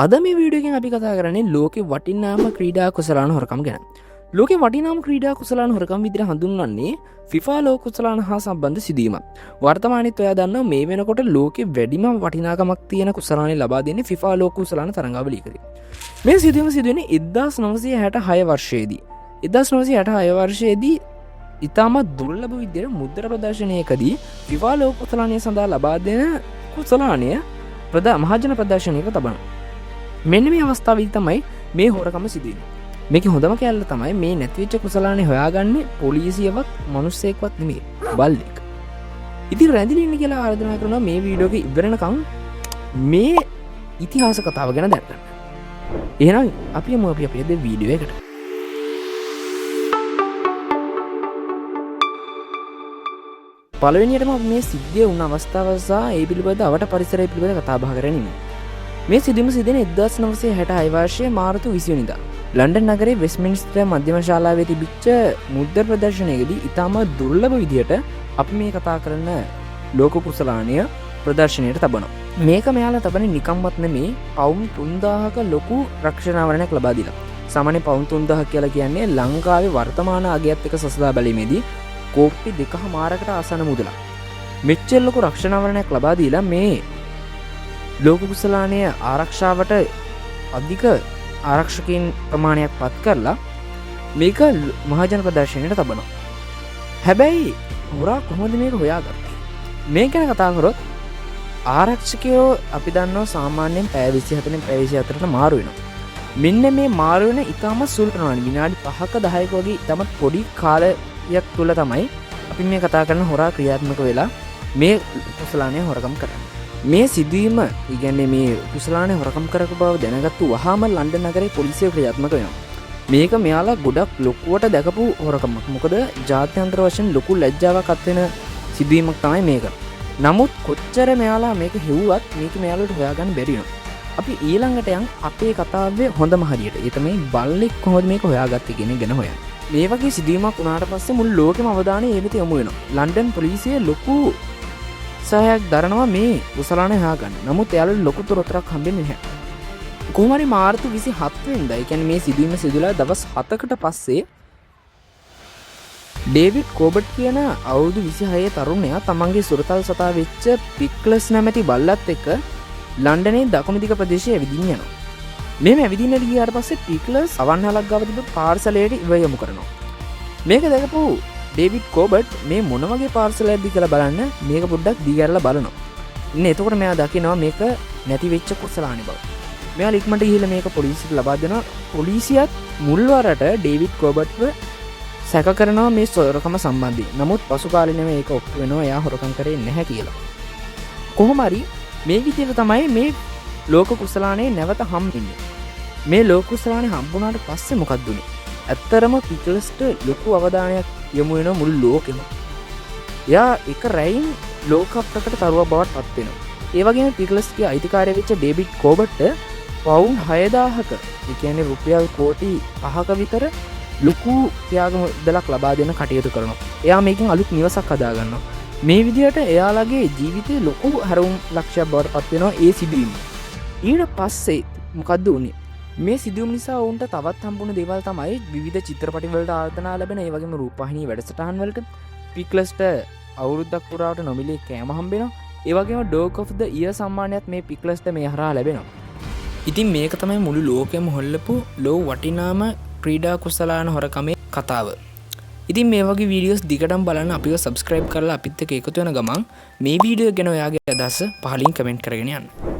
අද මේ වීඩියෝ එකෙන් අපි කතා කරන්නේ ලෝකේ වටිනාම ක්‍රීඩා කුසලාන හොරකම් ගැන. ලෝකේ වටිනාම ක්‍රීඩා කුසලාන හොරකම් විදිහට හඳුන්වන්නේ FIFA ලෝක කුසලාන හා සම්බන්ධ සිදුවීමක්. වර්තමානයේත් ඔයා දන්නවා මේ වෙනකොට ලෝකේ වැඩිම වටිනාකමක් තියෙන කුසලානේ ලබා දෙන්නේ FIFA ලෝක කුසලාන තරඟාවලියකදී. මේ සිදුවීම සිදුවෙන්නේ 1966 වර්ෂයේදී. 1966 වර්ෂයේදී ඉතාමත් දුර්ලභ විදිහට මුද්‍ර ප්‍රදර්ශනයකදී FIFA ලෝක කුසලානය සඳහා ලබා දෙන කුසලානය මහජන ප්‍රදර්ශනයක තබනවා. මෙන්න මේ අවස්ථාවේදී තමයි මේ හොරකම සිදුවෙන්නේ. මේකේ හොඳම කැලල තමයි මේ නැතිවෙච්ච කුසලානේ හොයාගන්නේ පොලිසියවත් මිනිස්සෙක්වත් නෙමෙයි බල්ලෙක්. ඉතින් රැඳිලා ඉන්න කියලා ආරාධනා කරනවා මේ වීඩියෝ එක ඉවර වෙනකන් මේ ඉතිහාස කතාව ගැන දැනගන්න. එහෙනම් අපි යමු අපේ වීඩියෝ එකට. පළවෙනියටම මේ සිද්ධිය වුණ අවස්ථාව සහ ඒ පිළිබඳ අවට පරිසරය පිළිබඳ කතා බහ කරගෙන මේ සිදුවීම සිදුවෙන 1966 වර්ෂයේ මාර්තු 20 වෙනිදා ලන්ඩන් නගරයේ වෙස්ට්මින්ස්ටර් මධ්‍යම ශාලාවේ තිබිච්ච මුද්‍ර ප්‍රදර්ශනයකදී ඉතාමත් දුර්ලභ විදියට අපි මේ කතා කරන ලෝක කුසලානය ප්‍රදර්ශනයට තබනවා. මේක මෙයාලා තබන්නේ නිකම්වත් නෙමේ පවුම් 3000ක ලොකු රක්ෂණාවරණයක් ලබා දීලා. සාමාන්‍ය පවුම් 3000 කියලා කියන්නේ ලංකාවේ වර්තමාන අගයත් එක්ක සසදා බැලීමේදී කෝටි 2.5කට ආසන්න මුදලක්. මෙච්චර ලොකු රක්ෂණාවරණයක් ලබා දීලා මේ ලෝක කුසලානය ආරක්ෂාවට අධික ආරක්ෂකයන් ප්‍රමාණයක් පත් කරලා මේක මහජන ප්‍රදර්ශනයට තබනවා. හැබැයි හොරා කොහොමද මේක හොයාගත්තේ? මේක ගැන කතා කරොත් ආරක්ෂකයෝ අපි දන්නවා සාමාන්‍යයෙන් පැය 27න් පැය 24ට මාරු වෙනවා. මෙන්න මේ මාරු වෙන ඉතාමත් සුළු ප්‍රමාණය විනාඩි 5ක 10ක වගේ ඉතාමත් පොඩි කාලයක් තුල තමයි අපි මේ කතා කරන හොරා ක්‍රියාත්මක වෙලා මේ කුසලානය හොරකම් කරන්නේ. මේ සිදුවීම ඉගැන්නේ මේ කුසලානය හොරකම් කරපු බව දැනගත්තු වහාම ලන්ඩන් නගරේ පොලිසිය ක්‍රියාත්මක වෙනවා. මේක මෙයාලා ගොඩක් ලොකුවට දැකපු හොරකමක්. මොකද ජාත්‍යන්තර වශයෙන් ලොකු ලැජ්ජාවක් අත් වෙන සිදුවීමක් තමයි මේක. නමුත් කොච්චර මෙයාලා මේක හෙව්වත් මේක මෙයාලට හොයාගන්න බැරි වෙනවා. අපි ඊළඟට යන් අපේ කතාවේ හොඳම හරියට. ඒ තමයි බල්ලෙක් කොහොමද මේක හොයාගත්තේ කියන එක ගැන හොයන්න. මේ වගේ සිදුවීමක් වුණාට පස්සේ මුළු ලෝකෙම අවධානය ඒ වෙත යොමු වෙනවා. ලන්ඩන් පොලිසිය ලොකු සහයක් දරනවා මේ කුසලානය හොයාගන්න. නමුත් එයාලට ලොකු තොරතුරක් හම්බෙන්නේ නැහැ. කොහොම හරි මාර්තු 27 වෙනිදා, ඒ කියන්නේ මේ සිදුවීම සිදුවලා දවස් 7කට පස්සේ ඩේවිඩ් කෝබට් කියන අවුරුදු 26 තරුණයා තමන්ගේ සුරතල් සතා වෙච්ච පික්ලස් නැමැති බල්ලත් එක්ක ලන්ඩනයේ දකුණු දිග ප්‍රදේශයේ ඇවිදින්න යනවා. මෙහෙම ඇවිදින්න ගියාට පස්සේ පික්ලස් අවන්හලක් ගාව තිබෙන පාර්සලයට ඉව යොමු කරනවා. මේක දැකපු ඩේවිඩ් කෝබට් මේ මොන වගේ පාර්සලයක්ද කියලා බලන්න මේක පොඩ්ඩක් දිගහැරලා බලනවා. ඉතින් එතකොට මෙයා දකිනවා මේක නැති වෙච්ච කුසලානි බව. මෙයා ඉක්මනට ගිහිල්ලා මේක පොලිසියට ලබා දෙනවා. පොලිසියත් මුල්වරට ඩේවිඩ් කෝබට්ව සැක කරනවා මේ හොරකම සම්බන්ධයෙන්. නමුත් පසු කාලෙම මේක ඔප්පු වෙනවා එයා හොරකම් කරේ නැහැ කියලා. කොහොම හරි මේ විදිහට තමයි මේ ලෝක කුසලානේ නැවත හම්බෙන්නේ. මේ ලෝක කුසලානේ හම්බුණාට පස්සේ මොකක්ද උනේ? ඇත්තරම පික්ලස්ට ලොකු අවධානයක් යොමු වෙන මුළු ලෝකෙම. එයා එක රැයින් ලෝක ප්‍රකට තරුවක් බවට පත් වෙනවා. ඒ වගේම පික්ලස්ගේ අයිතිකාරය වෙච්ච ඩේවිඩ් කෝබට් පවුම් 6000ක, ඒ කියන්නේ රුපියල් කෝටි 5ක විතර ලොකු ත්‍යාග මුදලක් ලබා දෙන කටයුතු කරනවා. එයා මේකෙන් අලුත් නිවසක් හදා ගන්නවා. මේ විදිහට එයාලගේ ජීවිතේ ලොකු හැරවුම් ලක්ෂයක් බවට පත් වෙනවා ඒ සිදුවීම. ඊට පස්සේ මොකද්ද උනේ? මේ සිදුවීම නිසා ඔවුන්ට තවත් හම්බුණු දේවල් තමයි විවිධ චිත්‍රපටි වලට ආරාධනා ලැබෙන, ඒ වගේම රූපවාහිනී වැඩසටහන් වලට පික්ලස්ට අවුරුද්දක් පුරාවට නොමිලේ කෑම හම්බෙනවා. ඒ වගේම ඩොග් ඔෆ් ද ඉයර් සම්මානයත් මේ පික්ලස්ට මේ හරහා ලැබෙනවා. ඉතින් මේක තමයි මුළු ලෝකෙම හොල්ලපු ලෝ වටිනාම ක්‍රීඩා කුසලාන හොරකමේ කතාව. ඉතින් මේ වගේ වීඩියෝස් දිගටම බලන්න අපිව subscribe කරලා අපිත් එක්ක එකතු වෙන ගමන් මේ වීඩියෝ ගැන ඔයාගේ අදහස පහලින් කමෙන්ට් කරගෙන යන්න.